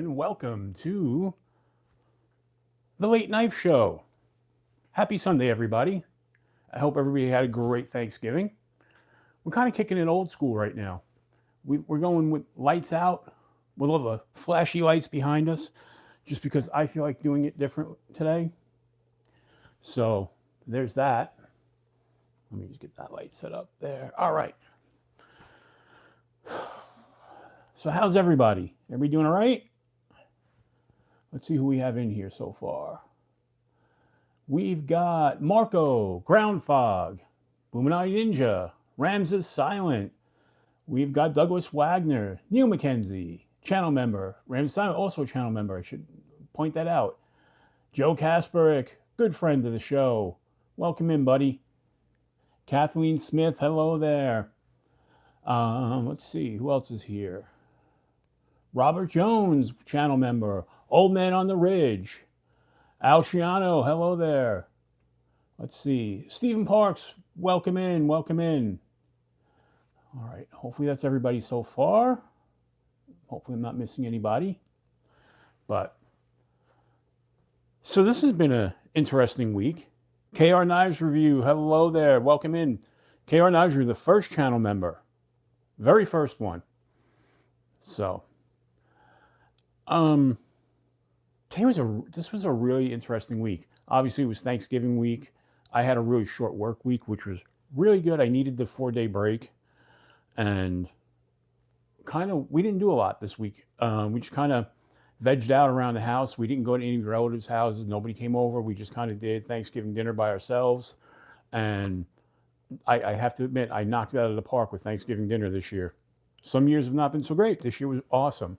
and welcome to the Late Knife Show. Happy Sunday, everybody. I hope everybody had a great Thanksgiving. We're kind of kicking it old school right now. We're going with lights out, with all the flashy lights behind us, just because I feel like doing it different today. So there's that. Let me just get that light set up there. All right. So how's everybody? Everybody doing all right? Let's see who we have in here so far. We've got Marco, Ground Fog, Boomenai Ninja, Rams is Silent. We've got Douglas Wagner, Neil McKenzie, channel member. Rams Silent, also a channel member. I should point that out. Joe Kasperick, good friend of the show. Welcome in, buddy. Kathleen Smith, hello there. Let's see, who else is here? Robert Jones, channel member. Old Man on the Ridge. Al Shiano, hello there. Let's see. Stephen Parks, welcome in, welcome in. All right, hopefully that's everybody so far. Hopefully I'm not missing anybody. But, so this has been an interesting week. KR Knives Review, hello there, welcome in. KR Knives Review, the first channel member. Very first one. So, this was a really interesting week. Obviously, it was Thanksgiving week. I had a really short work week, which was really good. I needed the 4-day break, and we didn't do a lot this week. We just kind of vegged out around the house. We didn't go to any relatives' houses. Nobody came over. We just kind of did Thanksgiving dinner by ourselves, and I have to admit, I knocked it out of the park with Thanksgiving dinner this year. Some years have not been so great. This year was awesome.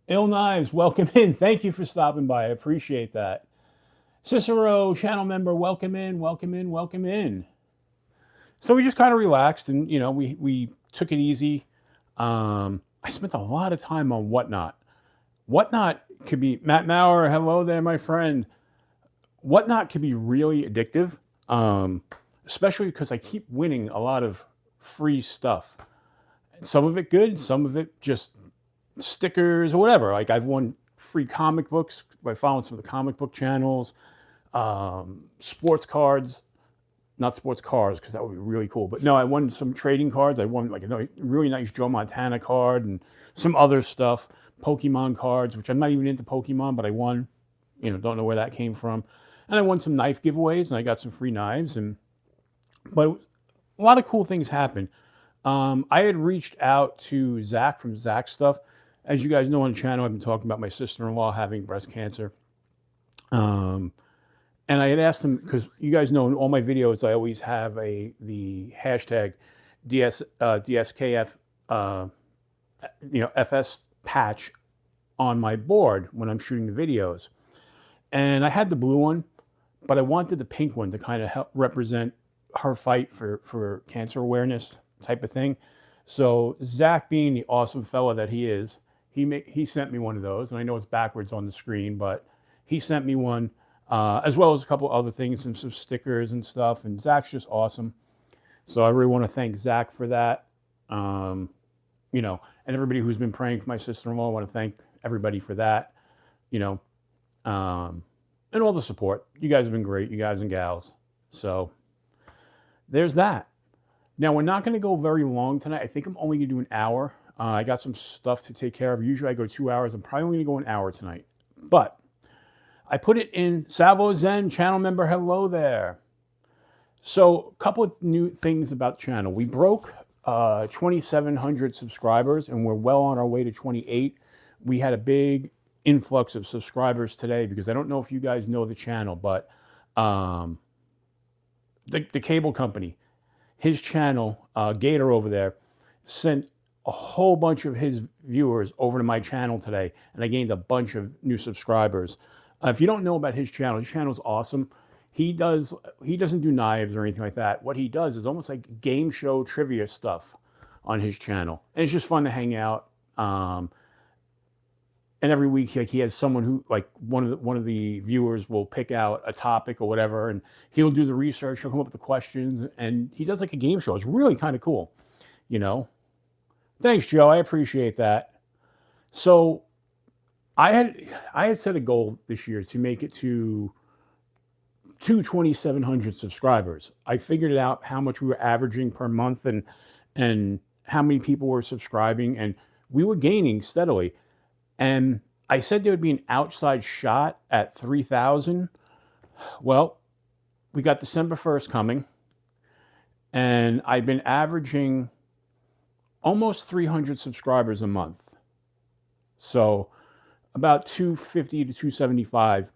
Ill Knives, welcome in. Thank you for stopping by. I appreciate that. Cicero, channel member, welcome in, welcome in, welcome in. So we just kind of relaxed and, you know, we took it easy. I spent a lot of time on Whatnot. Whatnot could be, Matt Maurer, hello there, my friend. Whatnot could be really addictive, especially because I keep winning a lot of free stuff. Some of it good, some of it just stickers or whatever. Like I've won free comic books by following some of the comic book channels, sports cards, not sports cars because that would be really cool. But no, I won some trading cards. I won like a really nice Joe Montana card and some other stuff, Pokemon cards, which I'm not even into Pokemon, but I won. You know, don't know where that came from. And I won some knife giveaways and I got some free knives. But a lot of cool things happened. I had reached out to Zach from Zach Stuff. As you guys know on the channel, I've been talking about my sister-in-law having breast cancer. And I had asked him, because you guys know in all my videos, I always have the hashtag DSKF, FS patch on my board when I'm shooting the videos. And I had the blue one, but I wanted the pink one to kind of help represent her fight for cancer awareness type of thing. So Zach, being the awesome fella that he is, he sent me one of those, and I know it's backwards on the screen, but he sent me one, as well as a couple other things and some stickers and stuff, and Zach's just awesome. So I really want to thank Zach for that. And everybody who's been praying for my sister-in-law, I want to thank everybody for that, and all the support. You guys have been great, you guys and gals. So there's that. Now, we're not going to go very long tonight. I think I'm only going to do an hour. I got some stuff to take care of. Usually I go 2 hours. I'm probably only going to go an hour tonight. But I put it in Savo Zen, channel member, hello there. So a couple of new things about the channel. We broke 2,700 subscribers, and we're well on our way to 28. We had a big influx of subscribers today because I don't know if you guys know the channel, but the cable company, his channel, Gator over there, sent a whole bunch of his viewers over to my channel today, and I gained a bunch of new subscribers. If you don't know about his channel is awesome. He doesn't do knives or anything like that. What he does is almost like game show trivia stuff on his channel, and it's just fun to hang out. And every week, he has someone who, like, one of the viewers will pick out a topic or whatever, and he'll do the research. He'll come up with the questions, and he does like a game show. It's really kind of cool, Thanks, Joe. I appreciate that. So I had set a goal this year to make it to 2,700 subscribers. I figured it out how much we were averaging per month and how many people were subscribing, and we were gaining steadily. And I said there would be an outside shot at 3,000. Well, we got December 1st coming, and I've been averaging almost 300 subscribers a month. So about 250 to 275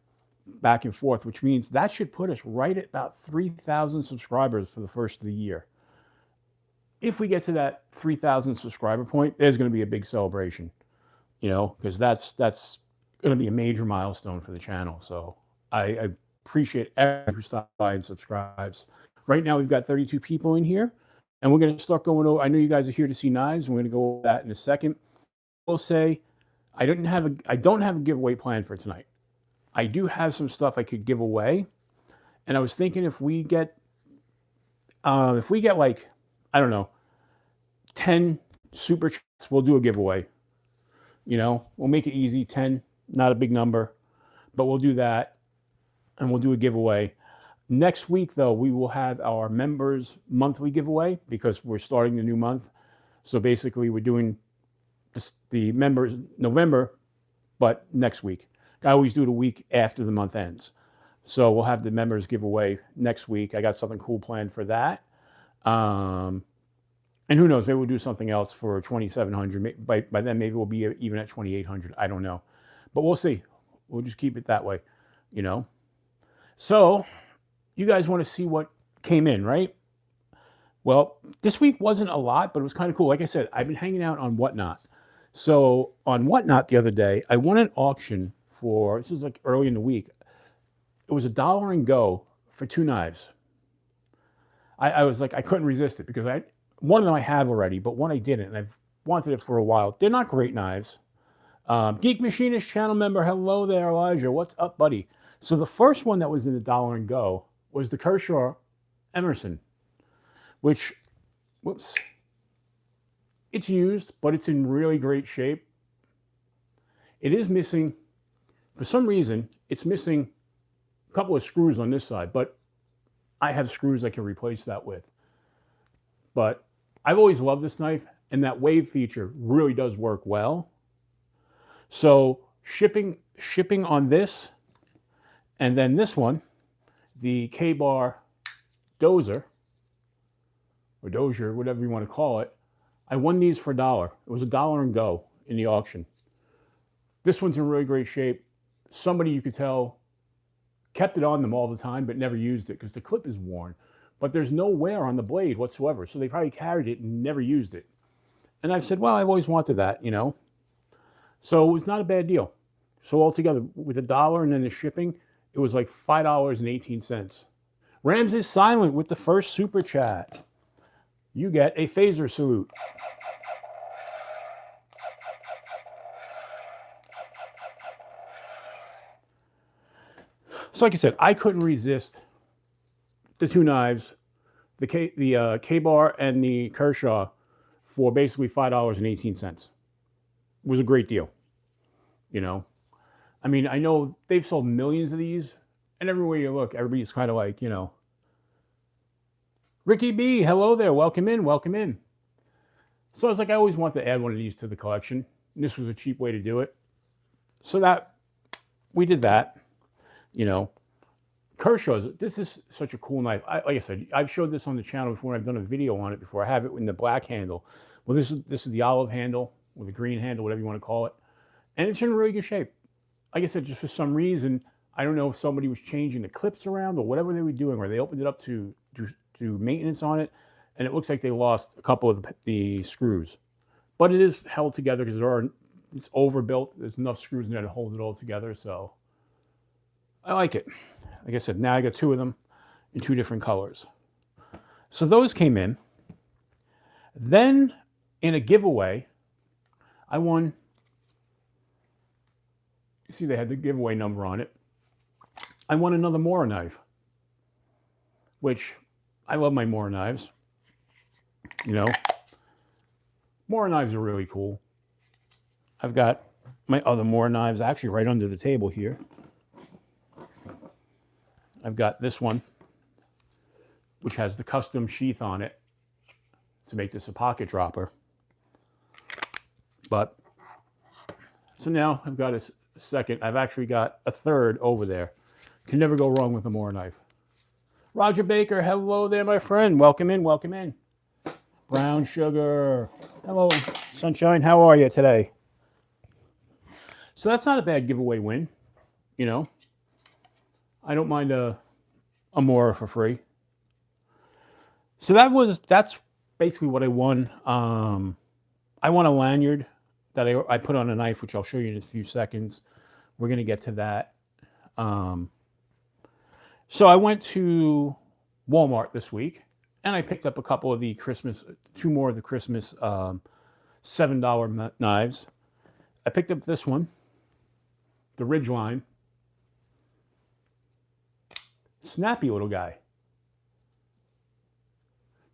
back and forth, which means that should put us right at about 3,000 subscribers for the first of the year. If we get to that 3,000 subscriber point, there's going to be a big celebration, you know, because that's going to be a major milestone for the channel. So I appreciate everyone who stops by and subscribes. Right now, we've got 32 people in here, and we're going to start going over. I know you guys are here to see knives. We're going to go over that in a second. We'll say I don't have a giveaway plan for tonight. I do have some stuff I could give away, and I was thinking if we get like, I don't know, 10 super chats, we'll do a giveaway. You know, we'll make it easy. 10, not a big number, but we'll do that, and we'll do a giveaway. Next week, though, we will have our members monthly giveaway because we're starting the new month. So basically, we're doing the members November, but next week. I always do it a week after the month ends. So we'll have the members giveaway next week. I got something cool planned for that. And who knows, maybe we'll do something else for 2,700. By then, maybe we'll be even at 2,800. I don't know. But we'll see. We'll just keep it that way, you know. So you guys want to see what came in, right? Well, this week wasn't a lot, but it was kind of cool. Like I said, I've been hanging out on Whatnot. So on Whatnot the other day, I won an auction for, this was like early in the week. It was $1 and go for 2 knives. I was like, I couldn't resist it because one of them I have already, but one I didn't, and I've wanted it for a while. They're not great knives. Geek Machinist channel member, hello there, Elijah. What's up, buddy? So the first one that was in the $1 and go was the Kershaw Emerson, which, whoops, it's used, but it's in really great shape. It is missing, for some reason, it's missing a couple of screws on this side, but I have screws I can replace that with. But I've always loved this knife, and that wave feature really does work well. So shipping on this, and then this one, the K-Bar Dozer, or Dozier, whatever you want to call it, I won these for $1. It was $1 and go in the auction. This one's in really great shape. Somebody, you could tell, kept it on them all the time, but never used it because the clip is worn. But there's no wear on the blade whatsoever. So they probably carried it and never used it. And I said, well, I've always wanted that, you know. So it was not a bad deal. So altogether, with $1 and then the shipping, it was like $5.18. Rams is silent with the first super chat. You get a phaser salute. So like I said, I couldn't resist the 2 knives, the K-Bar and the Kershaw, for basically $5.18. It was a great deal, you know. I mean, I know they've sold millions of these, and everywhere you look, everybody's kind of like, you know, Ricky B, hello there, welcome in, welcome in. So I was like, I always wanted to add one of these to the collection, and this was a cheap way to do it. So that, we did that, you know. Kershaw's, this is such a cool knife. Like I said, I've showed this on the channel before. I've done a video on it before. I have it in the black handle. Well, this is the olive handle, or the green handle, whatever you want to call it. And it's in really good shape. Like I said, just for some reason, I don't know if somebody was changing the clips around or whatever they were doing, or they opened it up to maintenance on it, and it looks like they lost a couple of the screws. But it is held together because it's overbuilt. There's enough screws in there to hold it all together, so I like it. Like I said, now I got 2 of them in 2 different colors. So those came in. Then in a giveaway, I won. You see they had the giveaway number on it. I won another Mora knife, which I love my Mora knives. You know, Mora knives are really cool. I've got my other Mora knives actually right under the table here. I've got this one, which has the custom sheath on it to make this a pocket dropper. But, so now I've got a second. I've actually got a third over there. Can never go wrong with a Mora knife. Roger Baker, hello there, my friend. Welcome in, welcome in. Brown Sugar, hello, Sunshine. How are you today? So that's not a bad giveaway win, you know. I don't mind a Mora for free. So that's basically what I won. I won a lanyard that I put on a knife, which I'll show you in a few seconds. We're going to get to that. So I went to Walmart this week, and I picked up a couple of the Christmas, 2 more of the Christmas $7 knives. I picked up this one, the Ridgeline. Snappy little guy.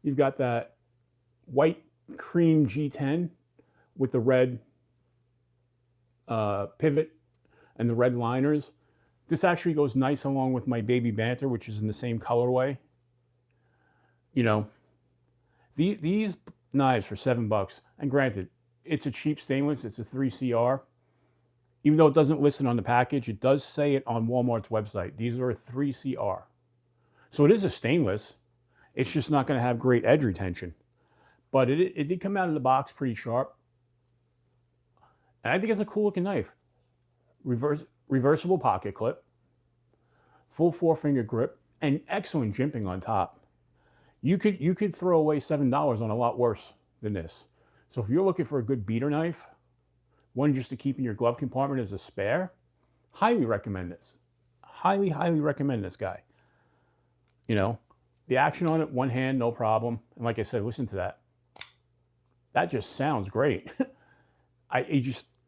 You've got that white cream G10 with the red pivot and the red liners. This actually goes nice along with my Baby Banter, which is in the same colorway. You know, these knives for $7, and granted, it's a cheap stainless, it's a 3CR. Even though it doesn't list it on the package, it does say it on Walmart's website. These are a 3CR. So it is a stainless. It's just not going to have great edge retention. But it did come out of the box pretty sharp. And I think it's a cool looking knife. Reversible pocket clip. Full 4-finger grip. And excellent jimping on top. You could throw away $7 on a lot worse than this. So if you're looking for a good beater knife, one just to keep in your glove compartment as a spare, highly recommend this. Highly, highly recommend this guy. You know, the action on it, one hand, no problem. And like I said, listen to that. That just sounds great.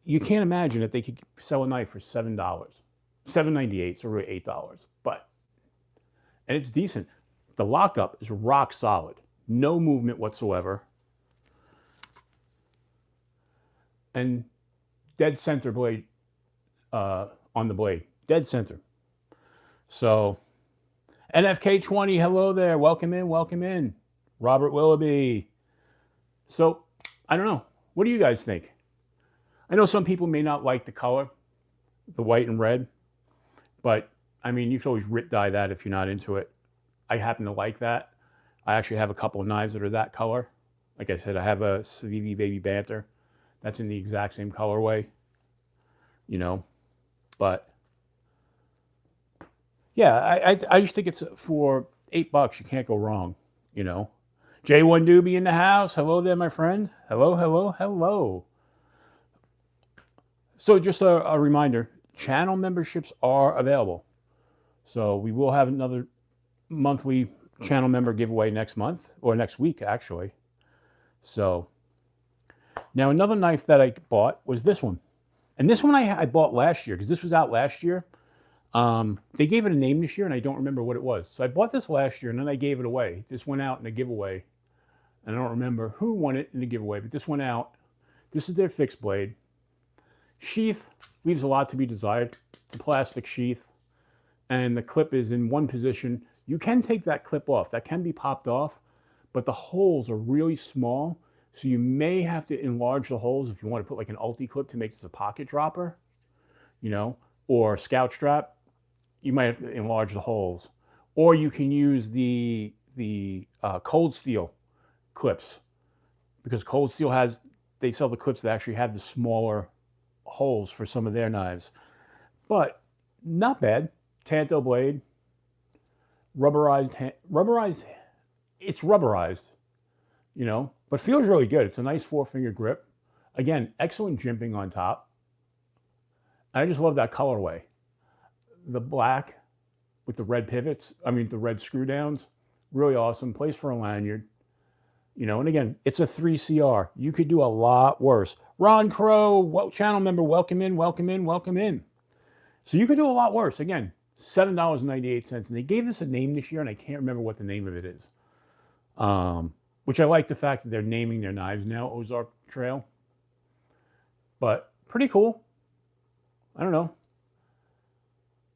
You can't imagine that they could sell a knife for $7. $7.98, so really $8. And it's decent. The lockup is rock solid. No movement whatsoever. And dead center blade on the blade. Dead center. So, NFK20, hello there. Welcome in, welcome in. Robert Willoughby. So, I don't know. What do you guys think? I know some people may not like the color, the white and red, but I mean, you can always rip dye that if you're not into it. I happen to like that. I actually have a couple of knives that are that color. Like I said, I have a Civivi Baby Banter. That's in the exact same colorway, you know, but yeah, I just think it's for $8, you can't go wrong, you know. J1 Doobie in the house. Hello there, my friend. Hello, hello, hello. So just a reminder, channel memberships are available. So we will have another monthly channel member giveaway next month, or next week, actually. So now another knife that I bought was this one. And this one I bought last year, because this was out last year. They gave it a name this year, and I don't remember what it was. So I bought this last year, and then I gave it away. This went out in a giveaway. And I don't remember who won it in the giveaway, but this went out. This is their fixed blade. Sheath leaves a lot to be desired. It's a plastic sheath. And the clip is in one position. You can take that clip off. That can be popped off. But the holes are really small. So you may have to enlarge the holes if you want to put like an ulti clip to make this a pocket dropper, you know, or scout strap. You might have to enlarge the holes. Or you can use the cold steel clips, because Cold Steel they sell the clips that actually have the smaller holes for some of their knives. But not bad. Tanto blade, rubberized, it's rubberized, you know, but feels really good. It's a nice 4-finger grip. Again, excellent jimping on top. And I just love that colorway. The black with the red pivots, the red screw downs, really awesome. Place for a lanyard. You know, and again, it's a 3CR. You could do a lot worse. Ron Crow, channel member, welcome in, welcome in, welcome in. So you could do a lot worse. Again, $7.98. And they gave this a name this year, and I can't remember what the name of it is. Which I like the fact that they're naming their knives now. Ozark trail. But pretty cool. I don't know.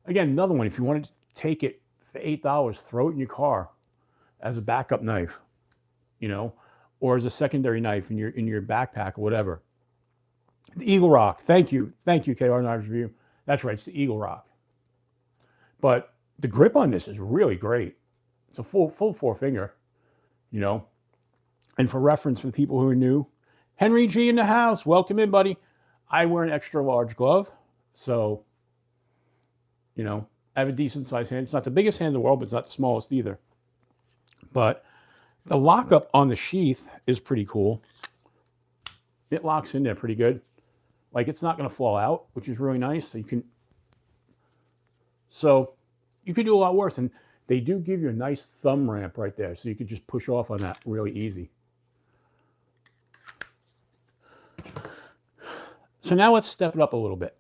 Again, another one. If you wanted to take it for $8, throw it in your car as a backup knife, you know, or as a secondary knife in your backpack or whatever. The Eagle Rock. Thank you, KR Knives Review. That's right. It's the Eagle Rock. But the grip on this is really great. It's a full 4-finger, you know. And for reference, for the people who are new, Henry G in the house. Welcome in, buddy. I wear an extra large glove, so, you know, I have a decent sized hand. It's not the biggest hand in the world, but it's not the smallest either. But the lockup on the sheath is pretty cool. It locks in there pretty good. Like, it's not going to fall out, which is really nice. So you could do a lot worse. And they do give you a nice thumb ramp right there, so you could just push off on that really easy. So now let's step it up a little bit.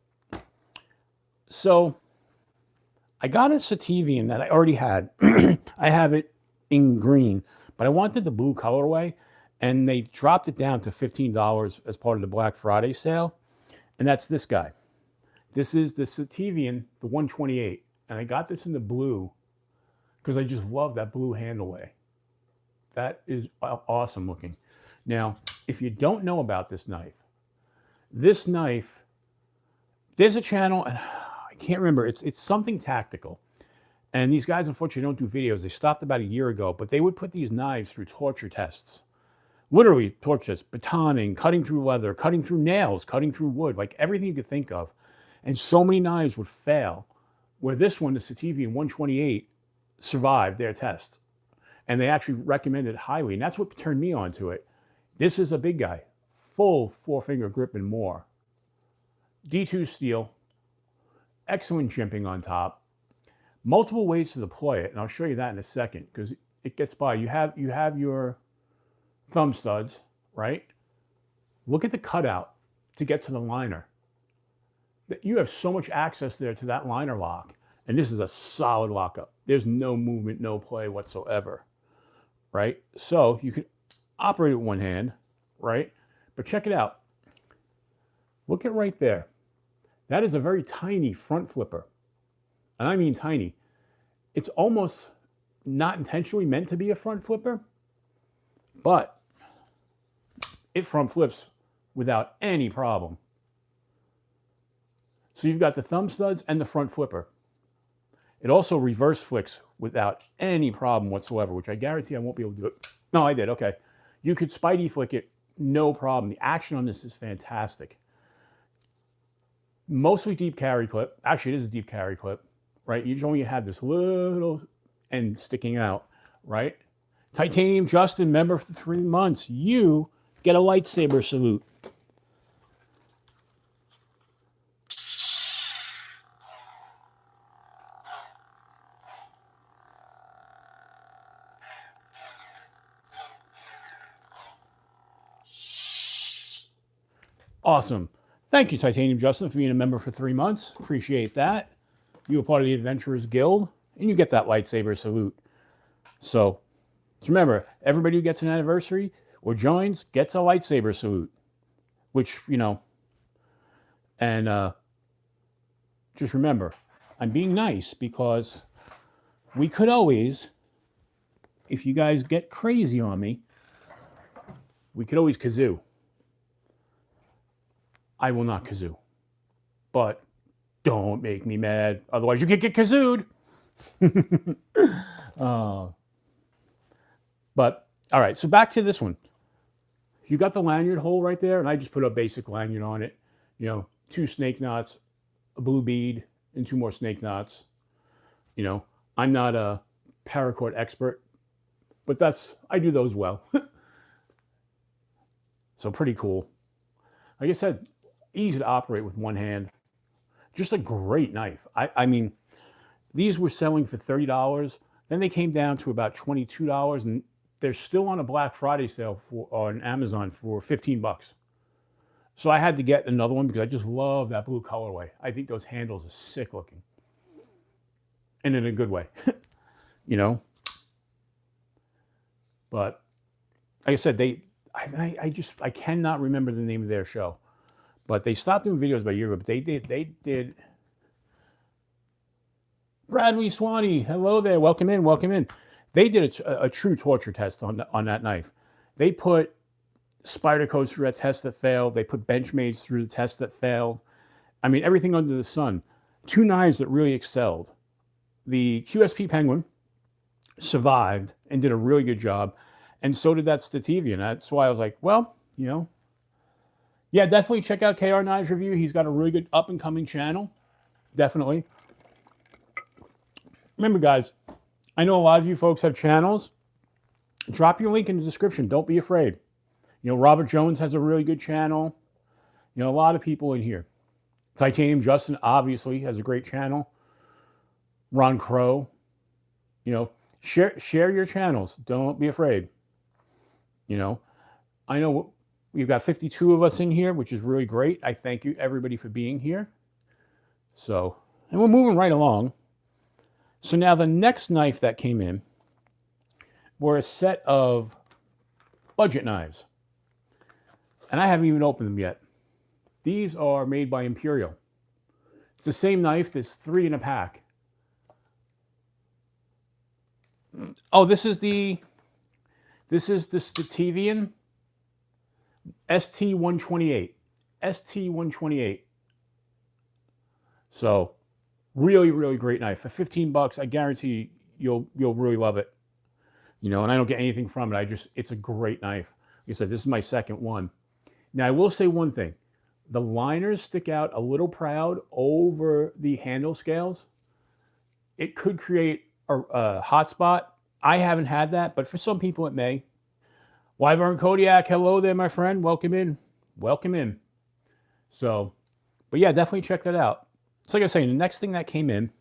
So I got a Sativian that I already had. I have it in green, but I wanted the blue colorway, and they dropped it down to $15 as part of the Black Friday sale. And that's this guy. This is the Sativian, the 128. And I got this in the blue because I just love that blue handleway. That is awesome looking. Now, if you don't know about this knife, there's a channel, and I can't remember, it's something tactical. And these guys, unfortunately, don't do videos. They stopped about a year ago, but they would put these knives through torture tests. Literally torture tests, batoning, cutting through leather, cutting through nails, cutting through wood, like everything you could think of. And so many knives would fail, where this one, the Sativian 128, survived their test. And they actually recommended it highly, and that's what turned me on to it. This is a big guy, full 4-finger grip and more. D2 steel, excellent jimping on top, multiple ways to deploy it, and I'll show you that in a second because it gets by. You have your thumb studs, right? Look at the cutout to get to the liner. You have so much access there to that liner lock, and this is a solid lockup. There's no movement, no play whatsoever, right? So you can operate with one hand, right? But check it out. Look at right there. That is a very tiny front flipper. And I mean tiny. It's almost not intentionally meant to be a front flipper, but it front flips without any problem. So you've got the thumb studs and the front flipper. It also reverse flicks without any problem whatsoever, which I guarantee I won't be able to do it. No, I did, okay. You could Spidey flick it, no problem. The action on this is fantastic. Mostly deep carry clip. Actually, it is a deep carry clip, right? You only have this little end sticking out, right? Titanium Justin, member for 3 months. You get a lightsaber salute. Awesome. Thank you, Titanium Justin, for being a member for 3 months. Appreciate that. You are part of the Adventurers Guild, and you get that lightsaber salute. So remember, everybody who gets an anniversary or joins gets a lightsaber salute, which, you know, and just remember, I'm being nice because we could always, if you guys get crazy on me, we could always kazoo. I will not kazoo, but don't make me mad. Otherwise, you could get kazooed. But all right, so back to this one. You got the lanyard hole right there, and I just put a basic lanyard on it. You know, 2 snake knots, a blue bead, and 2 more snake knots. You know, I'm not a paracord expert, but I do those well. So pretty cool. Like I said, easy to operate with one hand. Just a great knife. I mean, these were selling for $30. Then they came down to about $22, and they're still on a Black Friday sale on Amazon for 15 bucks. So I had to get another one because I just love that blue colorway. I think those handles are sick looking. And in a good way, you know? But like I said, I cannot remember the name of their show, but they stopped doing videos about a year ago. But they did. Bradley Swanee, hello there, welcome in, welcome in. They did a true torture test on that knife. They put Spyderco's through that test that failed. They put Benchmades through the test that failed. I mean, everything under the sun. Two knives that really excelled. The QSP Penguin survived and did a really good job, and so did that Stativian. That's why I was like, well, you know, yeah, definitely check out KR Knives Review. He's got a really good up-and-coming channel. Definitely. Remember, guys, I know a lot of you folks have channels. Drop your link in the description. Don't be afraid. You know, Robert Jones has a really good channel. You know, a lot of people in here. Titanium Justin obviously has a great channel. Ron Crow. You know, share your channels. Don't be afraid. You know, I know we've got 52 of us in here, which is really great. I thank you, everybody, for being here. So, and we're moving right along. So now the next knife that came in were a set of budget knives. And I haven't even opened them yet. These are made by Imperial. It's the same knife. There's 3 in a pack. Oh, this is the Stativian ST128. ST128. So, really, really great knife. For 15 bucks, I guarantee you'll really love it. You know, and I don't get anything from it. It's a great knife. Like I said, this is my second one. Now, I will say one thing. The liners stick out a little proud over the handle scales. It could create a hot spot. I haven't had that, but for some people it may. Wyvern Kodiak, hello there, my friend. Welcome in. Welcome in. So, but yeah, definitely check that out. So like I was saying, the next thing that came in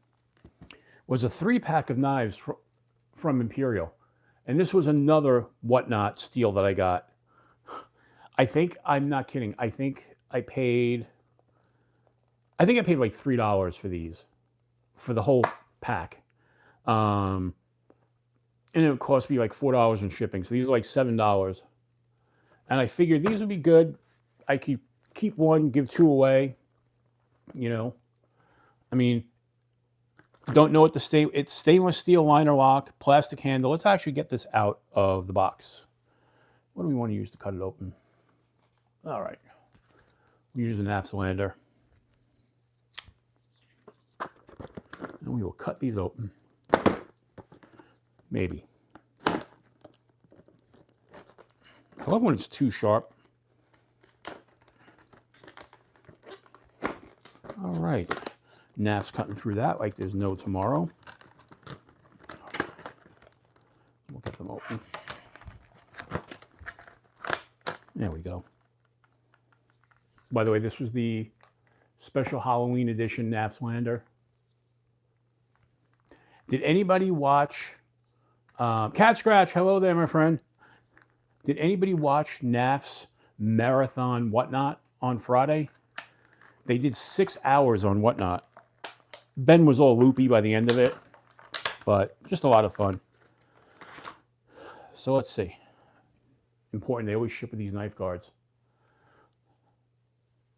was a 3-pack of knives from Imperial. And this was another whatnot steel that I got. I think, I'm not kidding, I think I paid like $3 for these, for the whole pack. And it would cost me like $4 in shipping. So these are like $7. And I figured these would be good. I could keep one, give 2 away, you know. I mean, don't know what it's stainless steel liner lock, plastic handle. Let's actually get this out of the box. What do we want to use to cut it open? All right. We use a Nafslander. And we will cut these open. Maybe. I love when it's too sharp. All right. Naf's cutting through that like there's no tomorrow. We'll get them open. There we go. By the way, this was the special Halloween edition Nafslander. Did anybody watch Cat Scratch? Hello there, my friend. Did anybody watch NAF's marathon whatnot on Friday? They did 6 hours on whatnot. Ben was all loopy by the end of it, but just a lot of fun. So let's see. Important, they always ship with these knife guards.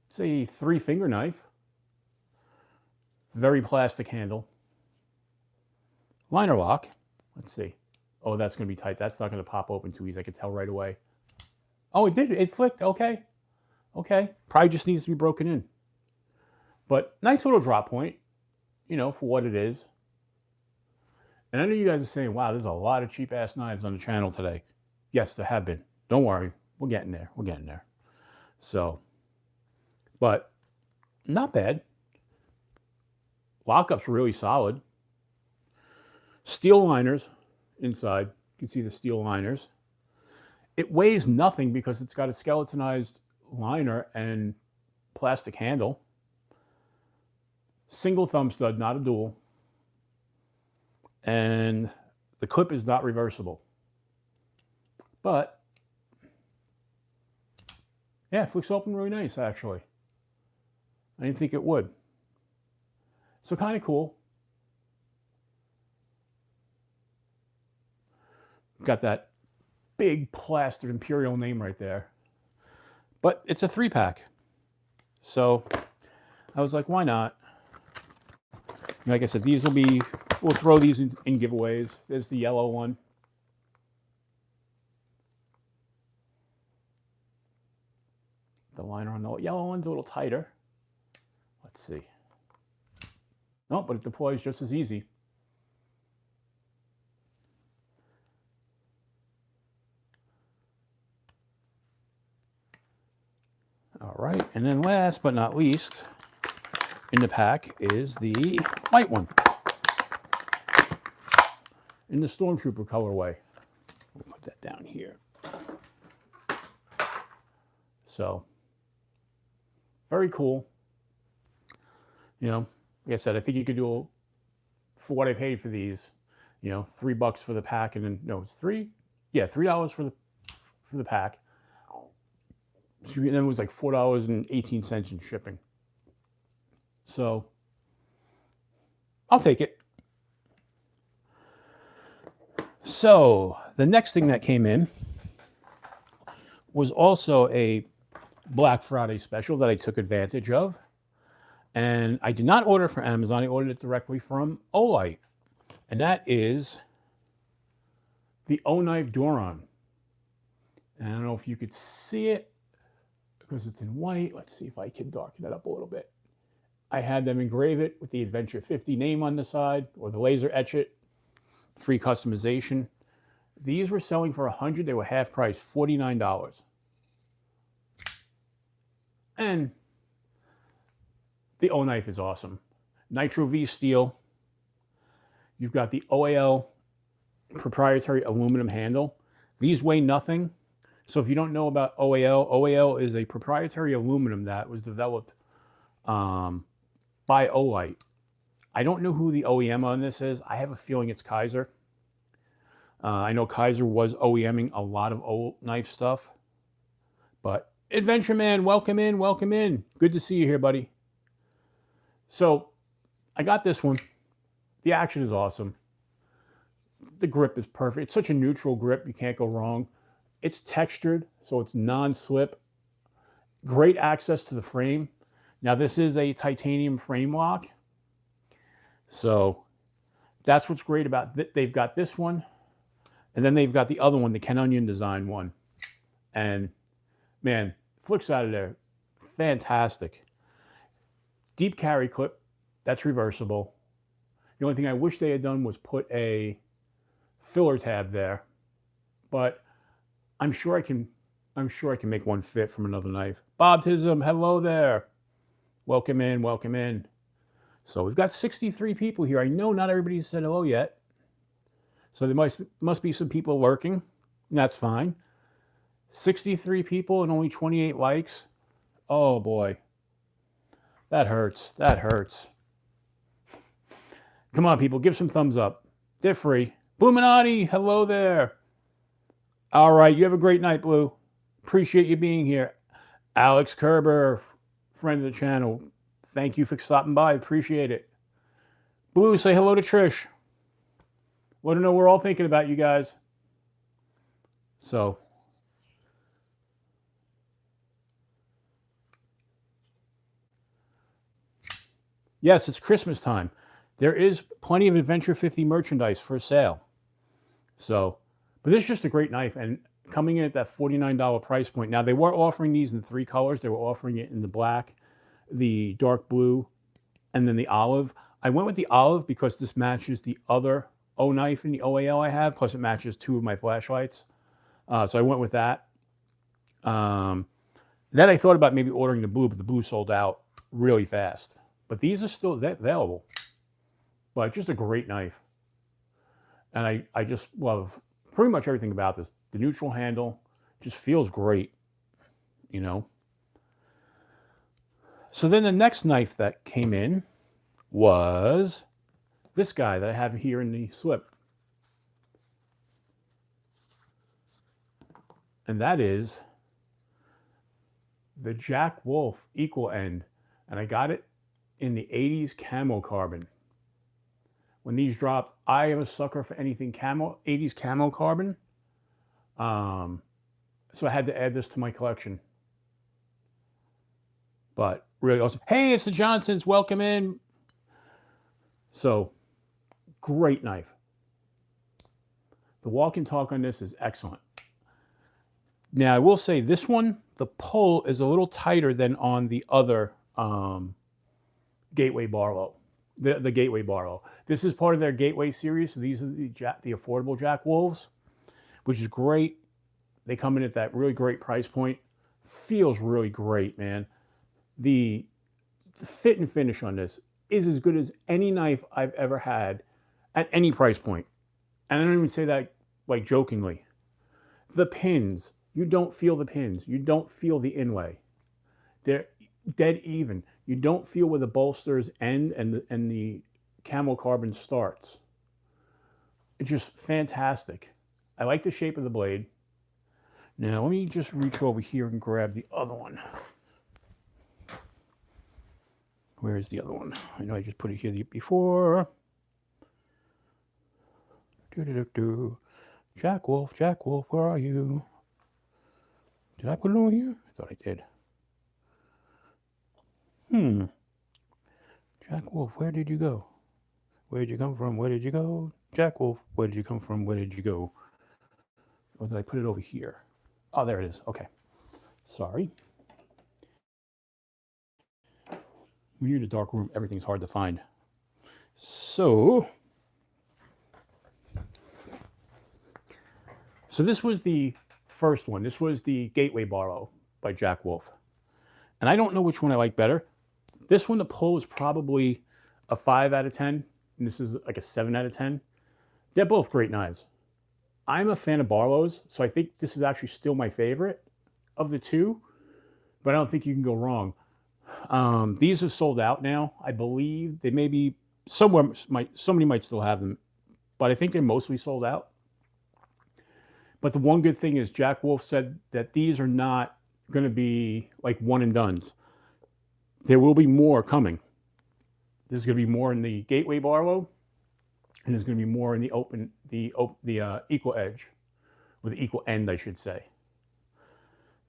It's a 3-finger knife. Very plastic handle. Liner lock. Let's see. Oh, that's going to be tight. That's not going to pop open too easy. I could tell right away. Oh, it did. It flicked. Okay. Okay. Probably just needs to be broken in. But nice little drop point, you know, for what it is. And I know you guys are saying, wow, there's a lot of cheap-ass knives on the channel today. Yes, there have been. Don't worry. We're getting there. We're getting there. So, but not bad. Lockup's really solid. Steel liners inside. You can see the steel liners. It weighs nothing because it's got a skeletonized liner and plastic handle. Single thumb stud, not a dual. And the clip is not reversible. But, yeah, it flicks open really nice, actually. I didn't think it would. So kind of cool. Got that big plastered Imperial name right there. But it's a 3-pack. So I was like, why not? Like I said, these will be, we'll throw these in giveaways. There's the yellow one. The liner on the yellow one's a little tighter. Let's see. No, but it deploys just as easy. All right, and then last but not least in the pack is the white one in the Stormtrooper colorway. We'll put that down here. So, very cool. You know, like I said, I think you could do, for what I paid for these, you know, $3 for the pack, and then, no, it's $3 for the pack. And then it was like $4.18 in shipping. So I'll take it. So the next thing that came in was also a Black Friday special that I took advantage of. And I did not order from Amazon. I ordered it directly from Olight. And that is the O-Knife Duron. And I don't know if you could see it because it's in white. Let's see if I can darken it up a little bit. I had them engrave it with the ADVENTUREFIFTY name on the side, or the laser etch it. Free customization. These were selling for $100. They were half price, $49. And the O-Knife is awesome. Nitro V steel. You've got the OAL proprietary aluminum handle. These weigh nothing. So if you don't know about OAL, OAL is a proprietary aluminum that was developed by Olight. I don't know who the OEM on this is. I have a feeling it's Kaiser. I know Kaiser was OEMing a lot of O-Knife stuff. But Adventure Man, welcome in, welcome in. Good to see you here, buddy. So I got this one. The action is awesome. The grip is perfect. It's such a neutral grip. You can't go wrong. It's textured, so it's non-slip. Great access to the frame. Now, this is a titanium frame lock. So that's what's great about it. They've got this one, and then they've got the other one, the Ken Onion design one. And, man, flicks out of there. Fantastic. Deep carry clip. That's reversible. The only thing I wish they had done was put a filler tab there. But I'm sure I can make one fit from another knife. Bob Tism, hello there. Welcome in, welcome in. So we've got 63 people here. I know not everybody said hello yet. So there must be some people lurking, and that's fine. 63 people and only 28 likes. Oh boy. That hurts. That hurts. Come on, people, give some thumbs up. They're free. Bluminati, hello there. All right, you have a great night, Blue. Appreciate you being here. Alex Kerber, friend of the channel. Thank you for stopping by. Appreciate it. Blue, say hello to Trish. Let her know we're all thinking about you guys. So, yes, it's Christmas time. There is plenty of ADVENTUREFIFTY merchandise for sale. So, but this is just a great knife, and coming in at that $49 price point. Now, they were offering these in 3 colors. They were offering it in the black, the dark blue, and then the olive. I went with the olive because this matches the other O-Knife and the OAL I have, plus it matches 2 of my flashlights. So I went with that. Then I thought about maybe ordering the blue, but the blue sold out really fast. But these are still available. But just a great knife. And I just love pretty much everything about this. The neutral handle just feels great, you know. So then the next knife that came in was this guy that I have here in the slip. And that is the Jack Wolf Equal End. And I got it in the 80s camo carbon. When these dropped, I am a sucker for anything camo, 80s camo carbon. So I had to add this to my collection. But really awesome. Hey, it's the Johnsons. Welcome in. So, great knife. The walk and talk on this is excellent. Now, I will say this one, the pull is a little tighter than on the other Gateway Barlow, the Gateway Barlow. This is part of their Gateway series. So these are the affordable Jack Wolves, which is great. They come in at that really great price point. Feels really great, man. The fit and finish on this is as good as any knife I've ever had at any price point. And I don't even say that like jokingly. The pins, you don't feel the pins. You don't feel the inlay. They're dead even. You don't feel where the bolsters end and the camel carbon starts. It's just fantastic. I like the shape of the blade. Now let me just reach over here and grab the other one. Where is the other one? I know I just put it here before. Jack Wolf, where are you? Did I put it over here? I thought I did. Jack Wolf, where did you go? Where did you come from? Where did you go? Jack Wolf, where did you come from? Where did you go? Or did I put it over here? Oh, there it is. Okay. Sorry. When you're in a dark room, everything's hard to find. So this was the first one. This was the Gateway Barlow by Jack Wolf. And I don't know which one I like better. This one, the pull is probably a 5 out of 10. And this is like a 7 out of 10. They're both great knives. I'm a fan of Barlows, so I think this is actually still my favorite of the two. But I don't think you can go wrong. These have sold out now. I believe they may be somewhere. Somebody might still have them, but I think they're mostly sold out. But the one good thing is Jack Wolf said that these are not going to be like one and dones. There will be more coming. There's going to be more in the Gateway Barlow, and there's going to be more in the equal edge, or the equal end, I should say.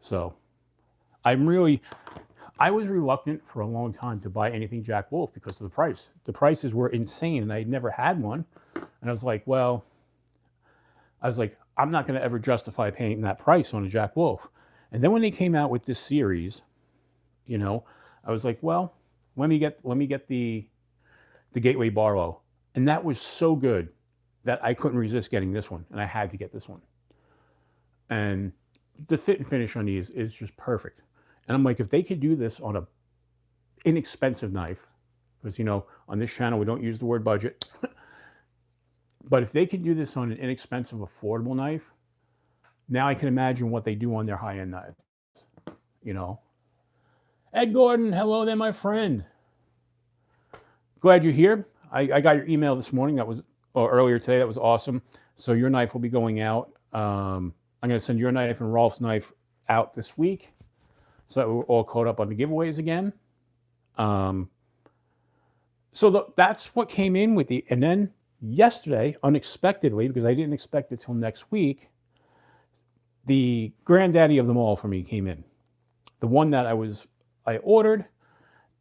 So, I was reluctant for a long time to buy anything Jack Wolf because of the price. The prices were insane, and I had never had one. And I was like, I'm not going to ever justify paying that price on a Jack Wolf. And then when they came out with this series, you know, I was like, well, let me get the Gateway Barlow. And that was so good that I couldn't resist getting this one, and I had to get this one. And the fit and finish on these is just perfect. And I'm like, if they could do this on a inexpensive knife, because, you know, on this channel we don't use the word budget, but if they could do this on an inexpensive, affordable knife, now I can imagine what they do on their high-end knives, you know. Ed Gordon, hello there, my friend. Glad you're here. I got your email this morning. Or earlier today. That was awesome. So your knife will be going out. I'm going to send your knife and Rolf's knife out this week, so that we're all caught up on the giveaways again. That's what came in with the, and then yesterday, unexpectedly, because I didn't expect it till next week, the granddaddy of them all for me came in. The one that I ordered,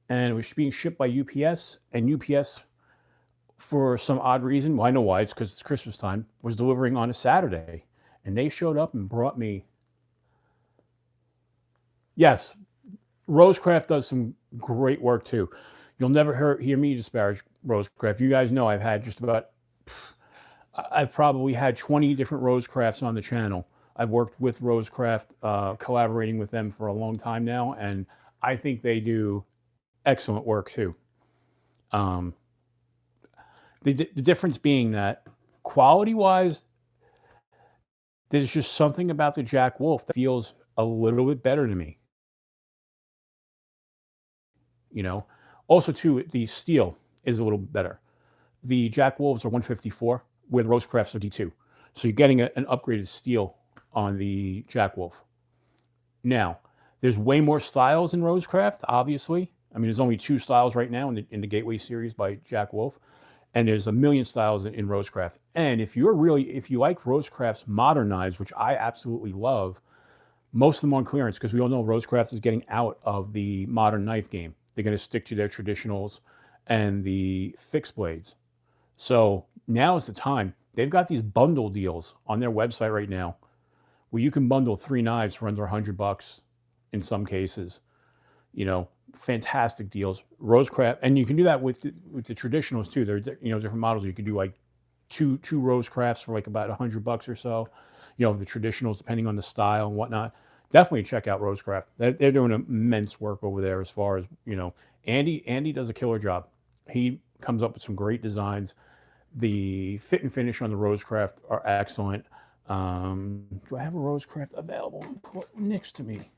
and it was being shipped by UPS, and UPS, for some odd reason, well, I know why, it's because it's Christmas time, was delivering on a Saturday. And they showed up and brought me, yes, RoseCraft does some great work too. You'll never hear me disparage RoseCraft. You guys know I've probably had 20 different RoseCrafts on the channel. I've worked with RoseCraft, collaborating with them for a long time now, and I think they do excellent work too. The difference being that quality-wise, there's just something about the Jack Wolf that feels a little bit better to me. You know, also too, the steel is a little better. The Jack Wolves are 154, where the RoseCrafts are D2. So you're getting an upgraded steel on the Jack Wolf. Now, there's way more styles in RoseCraft, obviously. I mean, there's only 2 styles right now in the Gateway series by Jack Wolf. And there's a million styles in RoseCraft. And if you like RoseCraft's modern knives, which I absolutely love, most of them on clearance, because we all know RoseCraft is getting out of the modern knife game. They're going to stick to their traditionals and the fixed blades. So now is the time. They've got these bundle deals on their website right now where you can bundle 3 knives for under $100 in some cases. You know, fantastic deals. RoseCraft, and you can do that with the traditionals too. There are, different models. You can do like two RoseCrafts for like about $100 or so. You know, the traditionals, depending on the style and whatnot. Definitely check out RoseCraft. They're doing immense work over there as far as, Andy does a killer job. He comes up with some great designs. The fit and finish on the RoseCraft are excellent. Do I have a RoseCraft available next to me?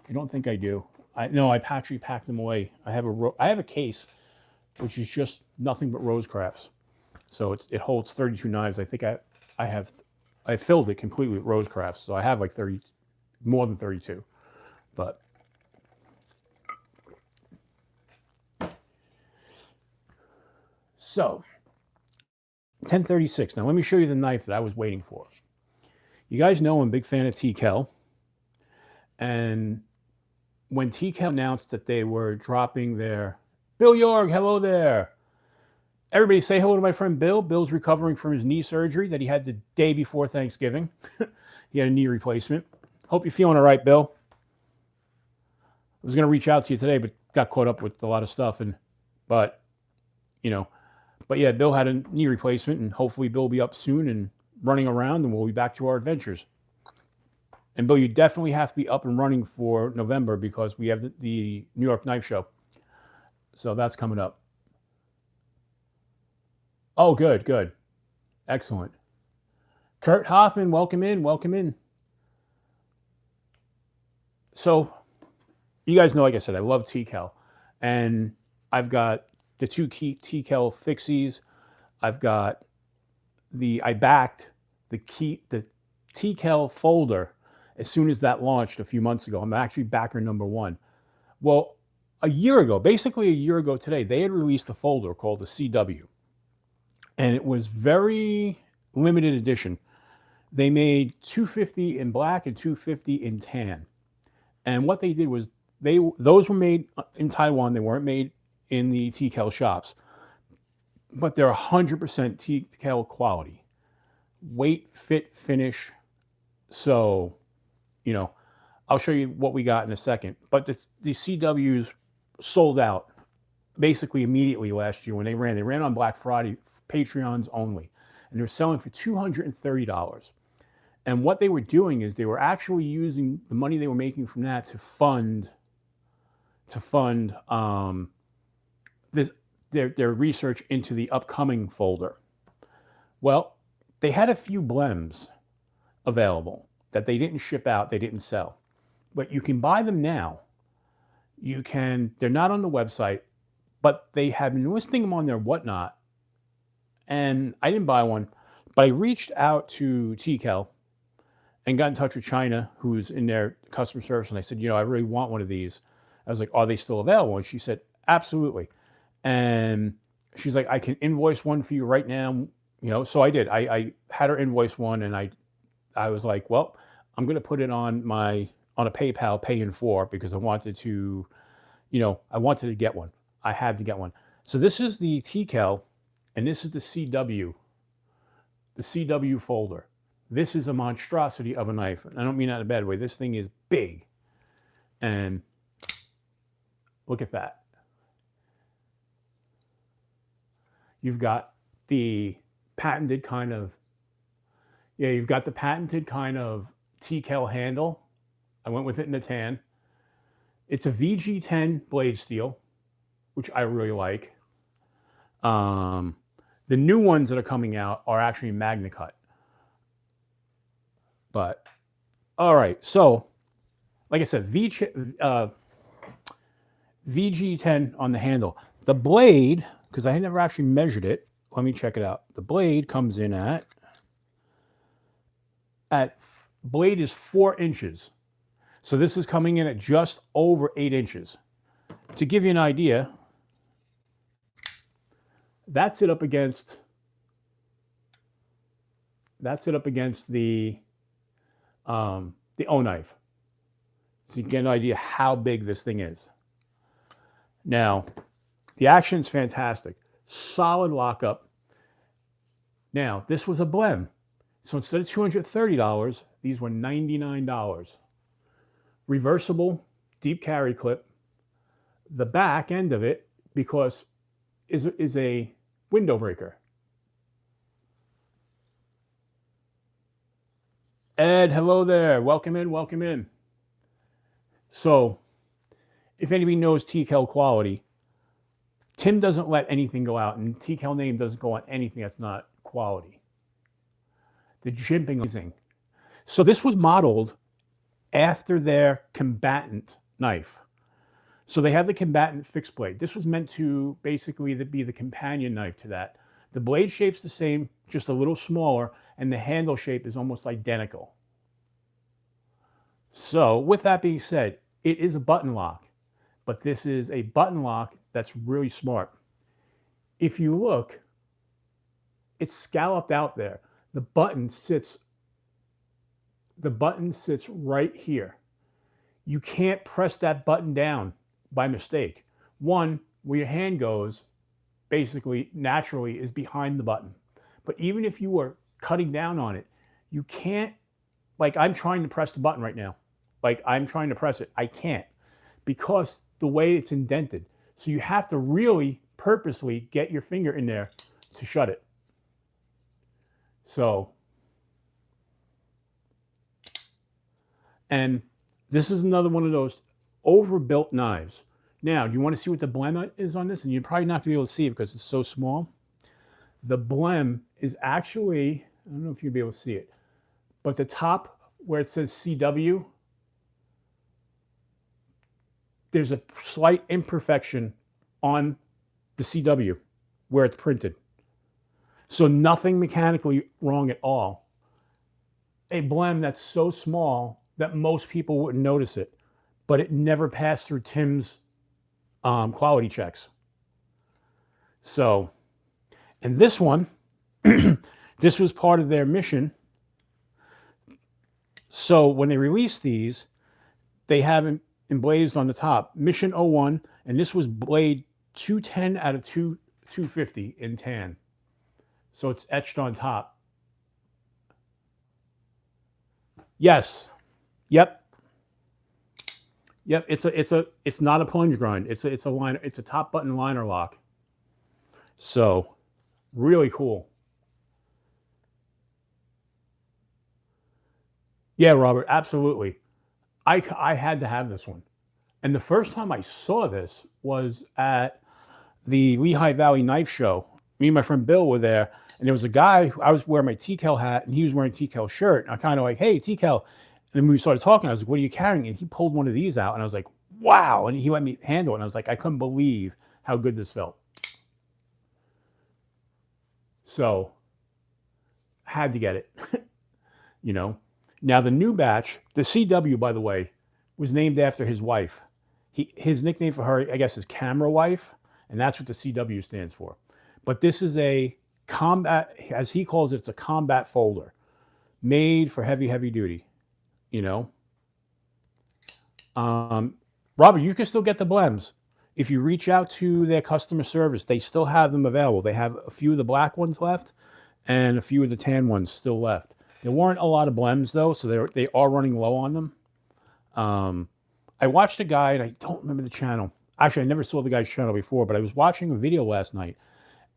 I don't think I do. No, I actually packed them away. I have a case, which is just nothing but RoseCrafts. So it holds 32 knives. I think I filled it completely with RoseCrafts. So I have like more than 32. But so 1036. Now let me show you the knife that I was waiting for. You guys know I'm a big fan of TKL, and when TKL announced that they were dropping their Bill York, hello there. Everybody say hello to my friend Bill. Bill's recovering from his knee surgery that he had the day before Thanksgiving. He had a knee replacement. Hope you're feeling all right, Bill. I was going to reach out to you today, but got caught up with a lot of stuff. But yeah, Bill had a knee replacement, and hopefully Bill will be up soon and running around, and we'll be back to our adventures. And Bill, you definitely have to be up and running for November because we have the New York Knife Show. So that's coming up. Oh, good. Excellent. Kurt Hoffman, welcome in. So you guys know, like I said, I love TKL. And I've got the 2 key TKL fixies. I backed the TKL folder as soon as that launched a few months ago. I'm actually backer number 1. Well, basically a year ago today, they had released a folder called the CW. And it was very limited edition. They made 250 in black and 250 in tan. And what they did was those were made in Taiwan. They weren't made in the TKL shops. But they're 100% TKL quality. Weight, fit, finish. So, I'll show you what we got in a second. But the CWs sold out basically immediately last year when they ran. They ran on Black Friday, Patreons only. And they're selling for $230. And what they were doing is they were actually using the money they were making from that to fund their research into the upcoming folder. Well, they had a few blems available that they didn't ship out, they didn't sell. But you can buy them now. They're not on the website, but they have been listing them on their whatnot. And I didn't buy one, but I reached out to TKL and got in touch with China, who's in their customer service. And I said, I really want one of these. I was like, are they still available? And she said, absolutely. And she's like, I can invoice one for you right now. So I did. I had her invoice one, and I was like, well, I'm going to put it on a PayPal pay in 4 because I wanted to get one. I had to get one. So this is the TKL, and this is the CW folder. This is a monstrosity of a knife. And I don't mean that in a bad way. This thing is big. And look at that. You've got the patented kind of TKL handle. I went with it in the tan. It's a VG10 blade steel, which I really like. The new ones that are coming out are actually Magna Cut. But, all right. So, like I said, VG10 on the handle. The blade, because I never actually measured it. Let me check it out. The blade comes in blade is 4 inches. So this is coming in at just over 8 inches. To give you an idea, that's it up against the O knife. So you get an idea how big this thing is. Now, the action's fantastic. Solid lockup. Now, this was a blem. So instead of $230, these were $99. Reversible, deep carry clip. The back end of it, because is a window breaker. Ed, hello there. Welcome in, welcome in. So, if anybody knows TCal quality, Tim doesn't let anything go out, and TCal name doesn't go on anything that's not quality. The jimping is amazing. So this was modeled after their combatant knife. So they have the combatant fixed blade. This was meant to basically be the companion knife to that. The blade shape's the same, just a little smaller, and the handle shape is almost identical. So with that being said, it is a button lock, but this is a button lock that's really smart. If you look, it's scalloped out there. The button sits right here. You can't press that button down by mistake. One, where your hand goes, basically, naturally, is behind the button. But even if you were cutting down on it, you can't, like I'm trying to press the button right now. Like I'm trying to press it. I can't because the way it's indented. So you have to really purposely get your finger in there to shut it. So, and this is another one of those overbuilt knives. Now, do you want to see what the blem is on this? And you're probably not going to be able to see it because it's so small. The blem is actually, I don't know if you'll be able to see it, but the top where it says CW, there's a slight imperfection on the CW where it's printed. So nothing mechanically wrong at all. A blem that's so small that most people wouldn't notice it, but it never passed through Tim's quality checks. So, and this one, this was part of their mission. So when they released these, they have them emblazed on the top, Mission 01, and this was blade 210 out of 250 in tan. So it's etched on top. Yes. Yep. Yep. It's not a plunge grind. It's a liner. It's a top button liner lock. So really cool. Yeah, Robert. Absolutely. I had to have this one. And the first time I saw this was at the Lehigh Valley Knife Show. Me and my friend Bill were there, and there was a guy, I was wearing my TCal hat, and he was wearing a TCal shirt. And I kind of like, hey, TCal. And then we started talking. I was like, what are you carrying? And he pulled one of these out, and I was like, wow. And he let me handle it. And I was like, I couldn't believe how good this felt. So, I had to get it, you know. Now, the new batch, the CW, by the way, was named after his wife. His nickname for her, I guess, is Camera Wife, and that's what the CW stands for. But this is a combat, as he calls it, it's a combat folder made for heavy, heavy duty, you know. Robert, you can still get the blems. If you reach out to their customer service, they still have them available. They have a few of the black ones left and a few of the tan ones still left. There weren't a lot of blems, though, so they are running low on them. I watched a guy, and I don't remember the channel. Actually, I never saw the guy's channel before, but I was watching a video last night,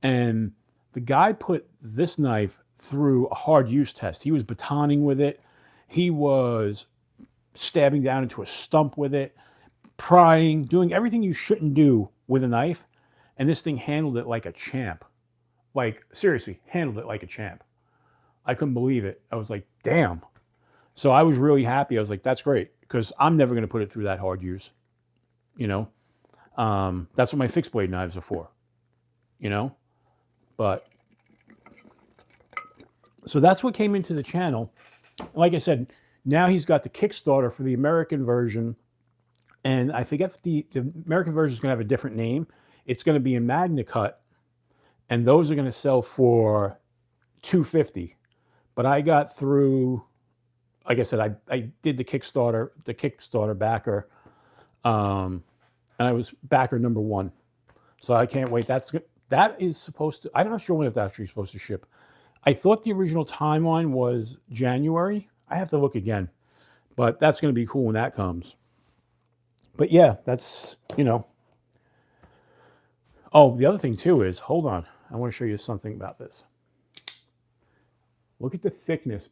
and the guy put this knife through a hard use test. He was batoning with it. He was stabbing down into a stump with it, prying, doing everything you shouldn't do with a knife, and this thing handled it like a champ. Like, seriously, handled it like a champ. I couldn't believe it. I was like, damn. So I was really happy. I was like, that's great, because I'm never going to put it through that hard use, you know. That's what my fixed blade knives are for, you know. But, so that's what came into the channel. Like I said, now he's got the Kickstarter for the American version, and I forget the American version is going to have a different name. It's going to be in Magna Cut, and those are going to sell for $250. But I got through, like I said, I did the Kickstarter backer, and I was backer number 1. So I can't wait. That is supposed to, I'm not sure when it's actually supposed to ship. I thought the original timeline was January. I have to look again, but that's going to be cool when that comes. But yeah, that's, Oh, the other thing too is, hold on, I want to show you something about this. Look at the thickness